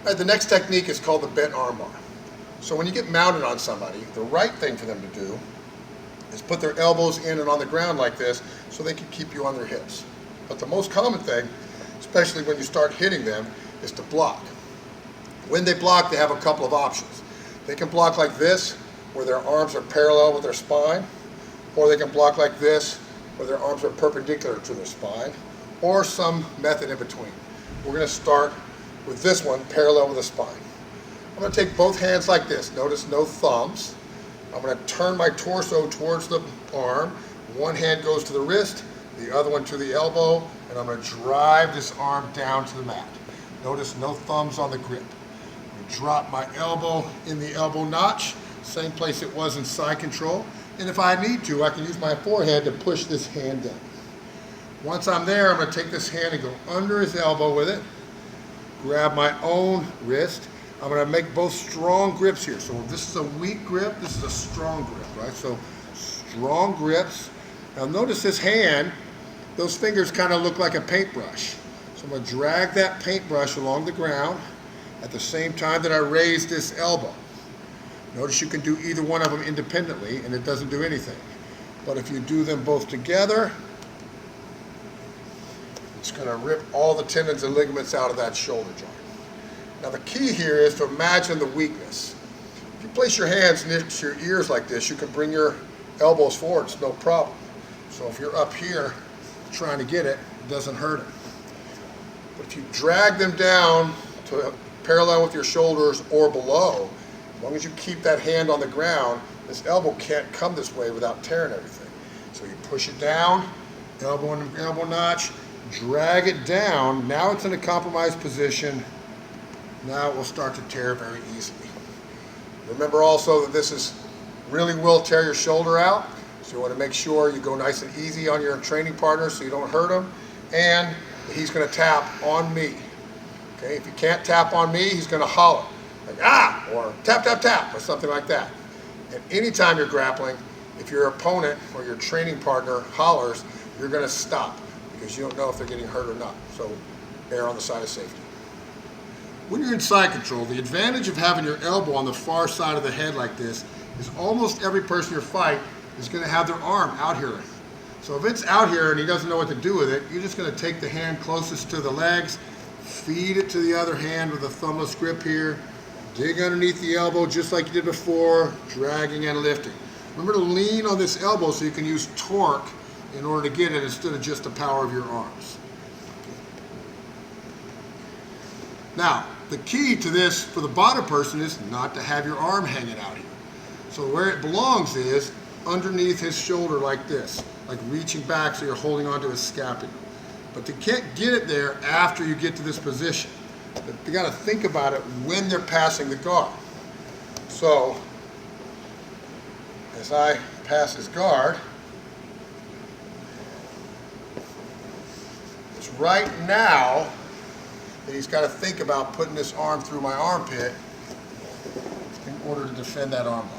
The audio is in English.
All right, the next technique is called the bent arm bar. So when you get mounted on somebody, the right thing for them to do is put their elbows in and on the ground like this so they can keep you on their hips. But the most common thing, especially when you start hitting them, is to block. When they block, they have a couple of options. They can block like this, where their arms are parallel with their spine, or they can block like this, where their arms are perpendicular to their spine, or some method in between. We're going to start with this one, parallel with the spine. I'm going to take both hands like this. Notice no thumbs. I'm going to turn my torso towards the arm. One hand goes to the wrist, the other one to the elbow, and I'm going to drive this arm down to the mat. Notice no thumbs on the grip. Drop my elbow in the elbow notch, same place it was in side control. And if I need to, I can use my forehand to push this hand down. Once I'm there, I'm going to take this hand and go under his elbow with it, grab my own wrist. I'm going to make both strong grips here. So if this is a weak grip, this is a strong grip, right? So strong grips. Now notice this hand, those fingers kind of look like a paintbrush. So I'm going to drag that paintbrush along the ground at the same time that I raise this elbow. Notice you can do either one of them independently and it doesn't do anything. But if you do them both together, it's going to rip all the tendons and ligaments out of that shoulder joint. Now the key here is to imagine the weakness. If you place your hands next to your ears like this, you can bring your elbows forward, it's no problem. So if you're up here trying to get it, it doesn't hurt it. But if you drag them down to parallel with your shoulders or below, as long as you keep that hand on the ground, this elbow can't come this way without tearing everything. So you push it down, elbow in the elbow notch, drag it down. Now it's in a compromised position. Now it will start to tear very easily. Remember also that this really will tear your shoulder out. So you want to make sure you go nice and easy on your training partner so you don't hurt him. And he's going to tap on me. Okay, if he can't tap on me, he's going to holler, like ah, or tap, tap, tap, or something like that. And anytime you're grappling, if your opponent or your training partner hollers, you're going to stop because you don't know if they're getting hurt or not. So err on the side of safety. When you're in side control, the advantage of having your elbow on the far side of the head like this is almost every person you fight is going to have their arm out here. So if it's out here and he doesn't know what to do with it, you're just going to take the hand closest to the legs, feed it to the other hand with a thumbless grip here, dig underneath the elbow just like you did before, dragging and lifting. Remember to lean on this elbow so you can use torque in order to get it instead of just the power of your arms. Now, the key to this for the bottom person is not to have your arm hanging out here. So where it belongs is underneath his shoulder like this, like reaching back so you're holding onto his scapula. But you can't get it there after you get to this position. You got to think about it when they're passing the guard. So, as I pass his guard, it's right now that he's got to think about putting this arm through my armpit in order to defend that arm bar.